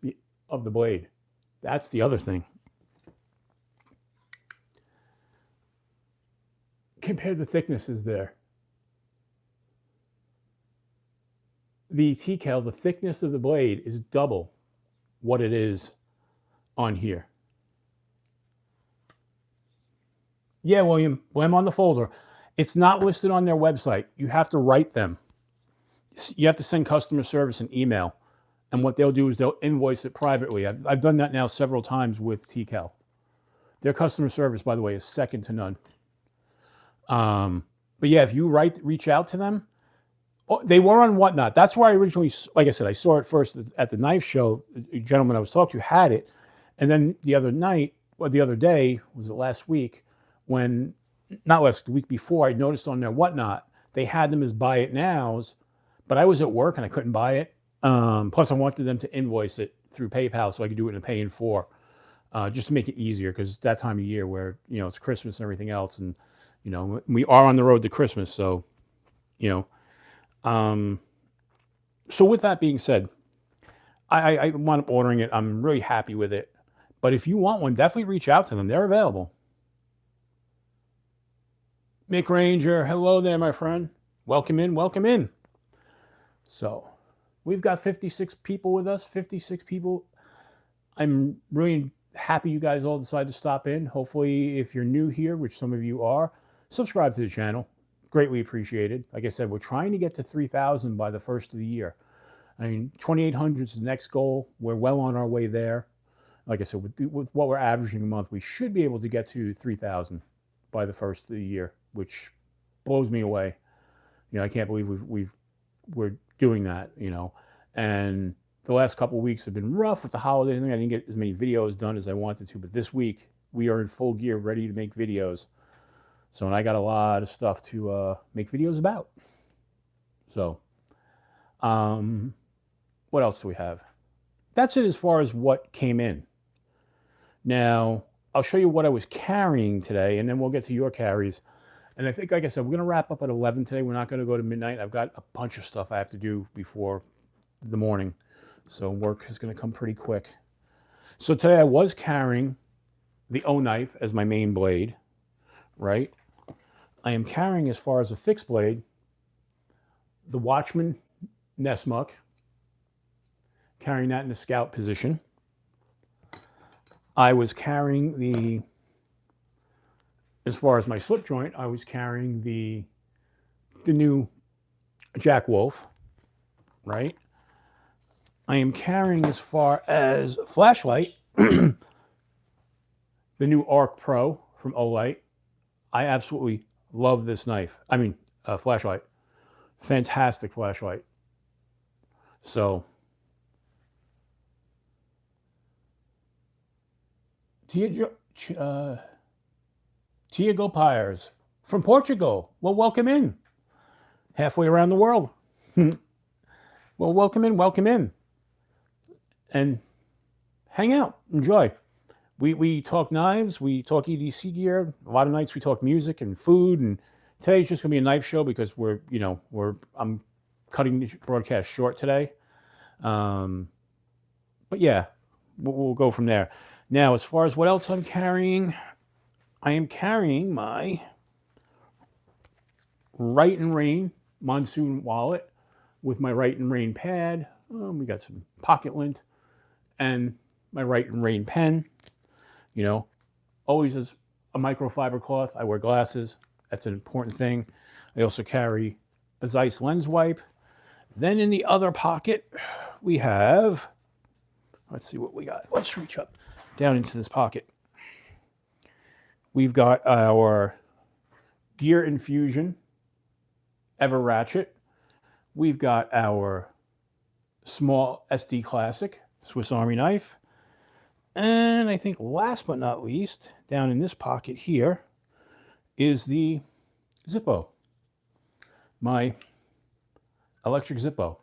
of the blade. That's the other thing. Compare the thicknesses there. The TCAL, the thickness of the blade is double what it is on here. Yeah, William, blame on the folder. It's not listed on their website. You have to write them. You have to send customer service an email. And what they'll do is they'll invoice it privately. I've done that now several times with TCAL. Their customer service, by the way, is second to none. But yeah, if you reach out to them, they were on Whatnot. That's where I originally, like I said, I saw it first at the knife show. The gentleman I was talking to had it. And then the other night, or the other day, was it last week, the week before, I noticed on their Whatnot, they had them as buy it nows, but I was at work and I couldn't buy it. Plus, I wanted them to invoice it through PayPal so I could do it in a pay in 4, just to make it easier, because it's that time of year where, it's Christmas and everything else. And, we are on the road to Christmas. So, so with that being said, I wound up ordering it. I'm really happy with it. But if you want one, definitely reach out to them. They're available. Mick Ranger, hello there, my friend. Welcome in, welcome in. So, we've got 56 people with us, 56 people. I'm really happy you guys all decided to stop in. Hopefully, if you're new here, which some of you are, subscribe to the channel. Greatly appreciated. Like I said, we're trying to get to 3,000 by the first of the year. I mean, 2,800 is the next goal. We're well on our way there. Like I said, with what we're averaging a month, we should be able to get to 3,000 by the first of the year, which blows me away. I can't believe we're doing that, And the last couple of weeks have been rough with the holiday thing. I didn't get as many videos done as I wanted to, but this week we are in full gear, ready to make videos. So, and I got a lot of stuff to make videos about. So, what else do we have? That's it as far as what came in. Now, I'll show you what I was carrying today, and then we'll get to your carries. And I think, like I said, we're going to wrap up at 11 today. We're not going to go to midnight. I've got a bunch of stuff I have to do before the morning. So work is going to come pretty quick. So today I was carrying the O knife as my main blade, right? I am carrying, as far as a fixed blade, the Watchman Nessmuck, carrying that in the scout position. I was carrying as far as my slip joint, I was carrying the new Jack Wolf, right? I am carrying, as far as flashlight, the new Arc Pro from Olight. I absolutely love this knife. I mean, flashlight. Fantastic flashlight. So, Tiago Pires from Portugal. Well, welcome in. Halfway around the world. Well, welcome in, welcome in. And hang out, enjoy. We talk knives, we talk EDC gear. A lot of nights we talk music and food. And today's just gonna be a knife show because I'm cutting the broadcast short today. But yeah, we'll go from there. Now, as far as what else I'm carrying, I am carrying my Right and Rain Monsoon wallet with my Right and Rain pad. We got some pocket lint and my Right and Rain pen. Always as a microfiber cloth. I wear glasses. That's an important thing. I also carry a Zeiss lens wipe. Then in the other pocket, we have, let's see what we got. Let's reach up down into this pocket. We've got our Gear Infusion Ever Ratchet we've got our small SD Classic Swiss Army knife. And I think last but not least, down in this pocket here, is the Zippo. My electric Zippo.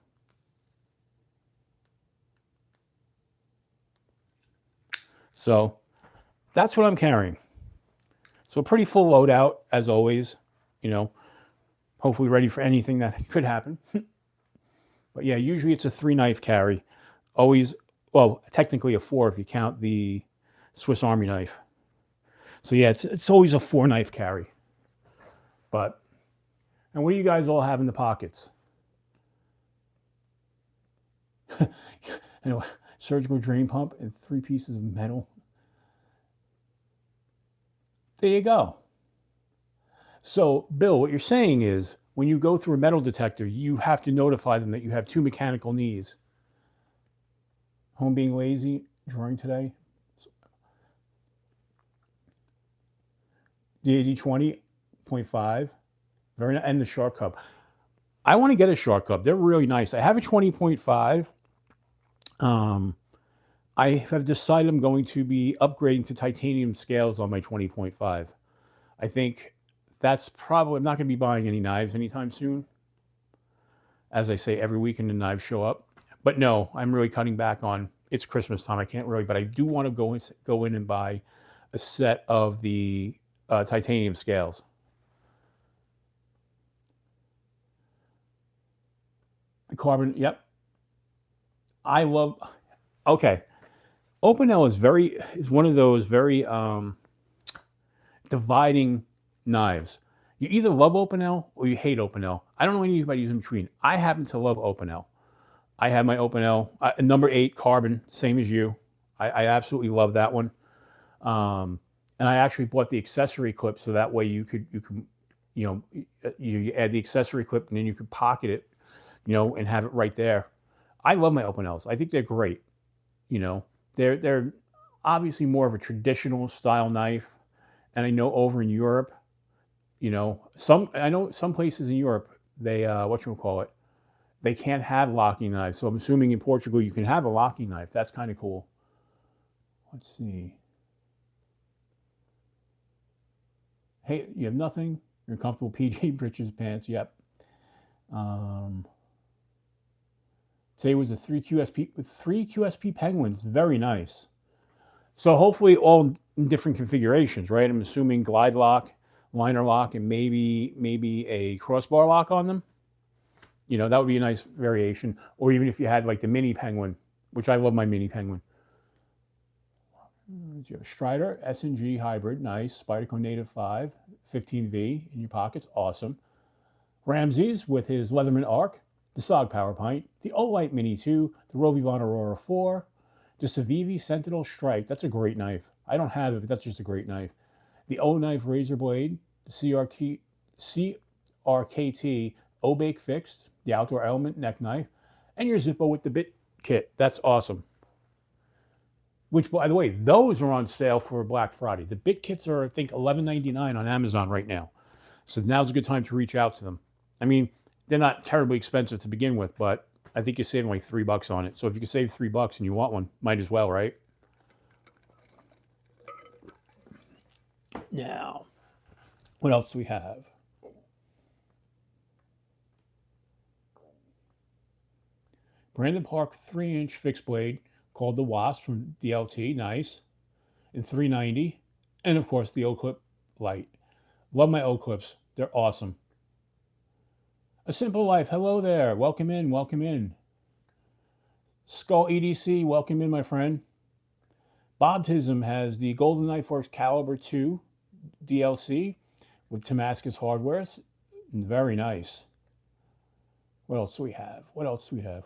So that's what I'm carrying. So pretty full loadout, as always, you know, hopefully ready for anything that could happen. But yeah, usually it's a 3-knife carry. Always, well, technically a 4 if you count the Swiss Army knife. So yeah, it's always a 4-knife carry. But, and what do you guys all have in the pockets? You know, surgical drain pump and 3 pieces of metal. There you go. So, Bill, what you're saying is when you go through a metal detector, you have to notify them that you have 2 mechanical knees. Home being lazy, drawing today. The 8020.5, very nice, and the Shark Cup. I want to get a Shark Cup. They're really nice. I have a 20.5. I have decided I'm going to be upgrading to titanium scales on my 20.5. I think that's probably, I'm not going to be buying any knives anytime soon. As I say, every weekend the knives show up. But no, I'm really cutting back on, it's Christmas time, I can't really, but I do want to go in and buy a set of the titanium scales. The carbon, yep. I love, okay. Opinel is one of those very dividing knives. You either love Opinel or you hate Opinel. I don't know anybody who's in between. I happen to love Opinel. I have my Opinel number 8 carbon, same as you. I absolutely love that one. And I actually bought the accessory clip so that way you add the accessory clip and then you could pocket it, and have it right there. I love my Opinels. I think they're great. They're obviously more of a traditional style knife, and I know over in Europe, I know some places in Europe they they can't have locking knives. So I'm assuming in Portugal you can have a locking knife. That's kind of cool. Let's see. Hey, you have nothing? You're comfortable PJ britches, pants. Yep. Today was a 3 QSP with 3 QSP penguins. Very nice. So hopefully all in different configurations, right? I'm assuming glide lock, liner lock, and maybe a crossbar lock on them. That would be a nice variation. Or even if you had like the mini penguin, which I love my mini penguin. You have a Strider S&G hybrid, nice. Spyderco Native 5, 15V in your pockets, awesome. Ramses with his Leatherman Arc, the SOG Power Pint, the Olight Mini 2, the Rovivon Aurora 4, the Civivi Sentinel Strike. That's a great knife. I don't have it, but that's just a great knife. The O-Knife Razor Blade, the CRKT O-Bake Fixed, the Outdoor Element Neck Knife, and your Zippo with the bit kit. That's awesome. Which, by the way, those are on sale for Black Friday. The bit kits are, I think, $11.99 on Amazon right now. So now's a good time to reach out to them. I mean, they're not terribly expensive to begin with, but I think you're saving like $3 on it. So if you can save $3 and you want one, might as well, right? Now, what else do we have? Brandon Park 3-inch fixed blade called the Wasp from DLT, nice, in $3.90, and of course the O-Clip Light. Love my O-Clips, they're awesome. A Simple Life, hello there, welcome in, welcome in. Skull EDC, welcome in, my friend. Bob Tism has the Golden Knife Works Caliber 2 DLC with Damascus hardware, very nice. What else do we have? What else do we have?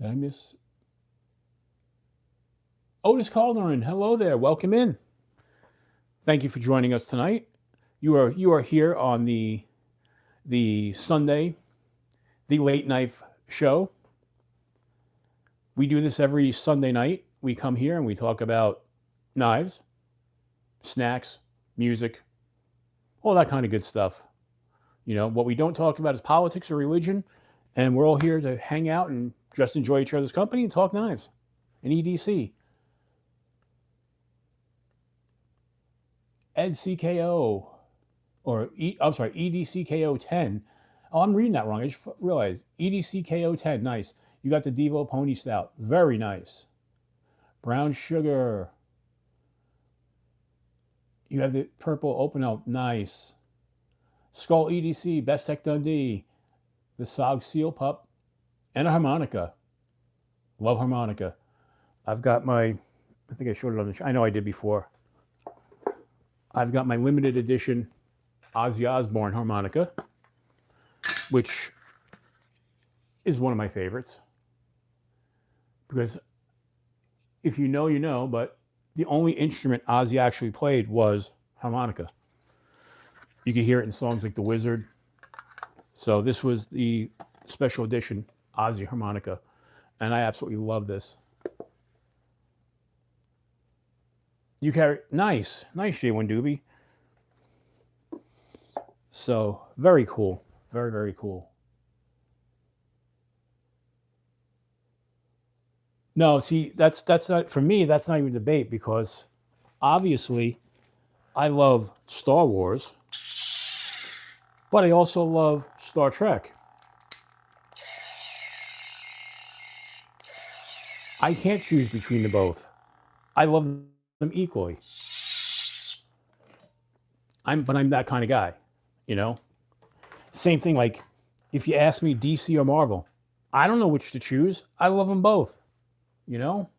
Did I miss? Otis Calderon, hello there, welcome in. Thank you for joining us tonight. You are here on the Sunday, the Late Knife Show. We do this every Sunday night we come here and we talk about knives, snacks, music, all that kind of good stuff. You know, what we don't talk about is politics or religion, and we're all here to hang out and just enjoy each other's company and talk knives and EDC. EDCKO, or I'm sorry, EDCKO 10. Oh, I'm reading that wrong. I just realized. EDCKO 10, nice. You got the Devo Pony Stout, very nice. Brown Sugar. You have the purple open up, nice. Skull EDC, Best Tech Dundee, the Sog Seal Pup, and a harmonica. Love harmonica. I've got my, I think I showed it on the, I know I did before. I've got my limited edition Ozzy Osbourne harmonica, which is one of my favorites. Because if you know, you know, but the only instrument Ozzy actually played was harmonica. You can hear it in songs like The Wizard. So this was the special edition Ozzy harmonica, and I absolutely love this. You carry, nice J1 Doobie. So very cool, very, very cool. No, see, that's not, for me, that's not even a debate, because obviously I love Star Wars, but I also love Star Trek. I can't choose between the both. I love them equally. But I'm that kind of guy, you know? Same thing, like, if you ask me DC or Marvel, I don't know which to choose. I love them both, you know?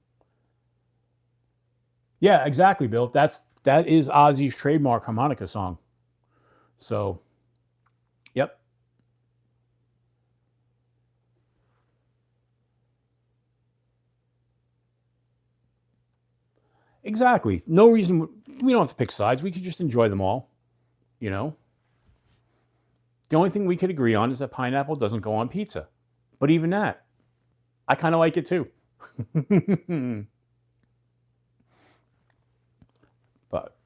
Yeah, exactly, Bill. That is Ozzy's trademark harmonica song. So, yep. Exactly. No reason, we don't have to pick sides. We could just enjoy them all, you know? The only thing we could agree on is that pineapple doesn't go on pizza. But even that, I kind of like it too. But,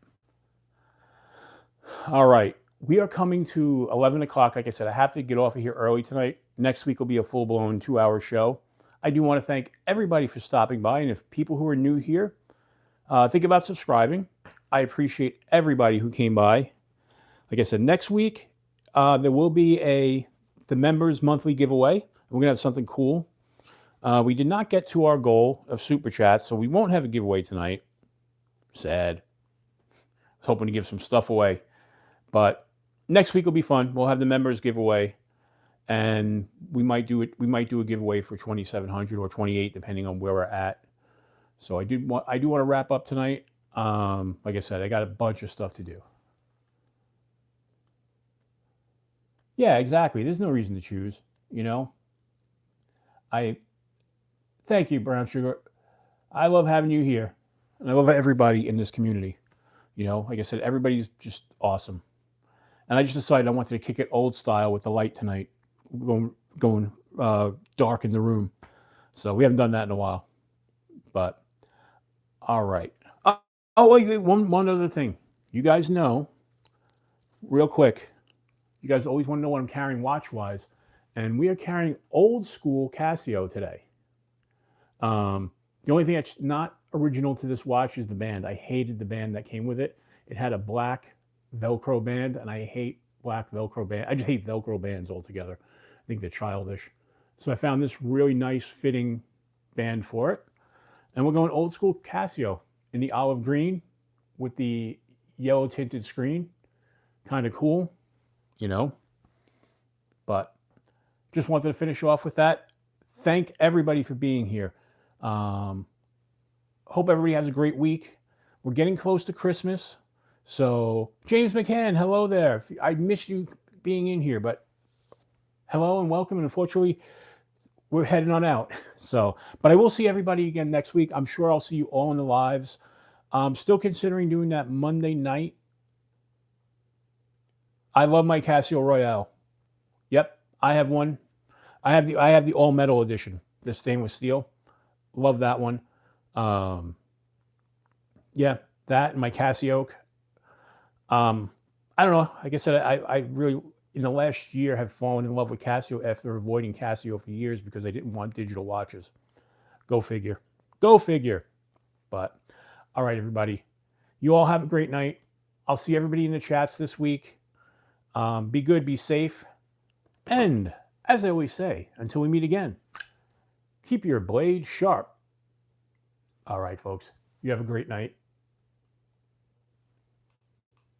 all right. We are coming to 11 o'clock. Like I said, I have to get off of here early tonight. Next week will be a full-blown 2-hour show. I do want to thank everybody for stopping by. And if people who are new here, think about subscribing. I appreciate everybody who came by. Like I said, next week, there will be the members monthly giveaway. We're going to have something cool. We did not get to our goal of super chats, so we won't have a giveaway tonight. Sad. I was hoping to give some stuff away. But next week will be fun. We'll have the members giveaway, and we might do it. We might do a giveaway for 2,700 or 28, depending on where we're at. So I do want to wrap up tonight. Like I said, I got a bunch of stuff to do. Yeah, exactly. There's no reason to choose, you know. Thank you, Brown Sugar. I love having you here, and I love everybody in this community. You know, like I said, everybody's just awesome. And I just decided I wanted to kick it old style with the light tonight, going dark in the room. So we haven't done that in a while. But all right. Oh, wait, one other thing. You guys know, real quick, you guys always want to know what I'm carrying watch-wise, and we are carrying old school Casio today. The only thing that's not original to this watch is the band. I hated the band that came with it. It had a black Velcro band, and I hate black Velcro band. I just hate Velcro bands altogether. I think they're childish. So I found this really nice fitting band for it. And we're going old school Casio in the olive green with the yellow tinted screen. Kind of cool, you know. But just wanted to finish off with that. Thank everybody for being here. Hope everybody has a great week. We're getting close to Christmas. So, James McCann, hello there. I missed you being in here, but hello and welcome. And unfortunately, we're heading on out. So, but I will see everybody again next week. I'm sure I'll see you all in the lives. I'm still considering doing that Monday night. I love my Casio Royale. Yep, I have one. I have the all metal edition, the stainless steel. Love that one. Yeah, that and my Casio. I don't know. Like I said, I really, in the last year, have fallen in love with Casio after avoiding Casio for years because I didn't want digital watches. Go figure. Go figure. But, all right, everybody. You all have a great night. I'll see everybody in the chats this week. Be good, be safe. And, as I always say, until we meet again, keep your blade sharp. All right, folks. You have a great night.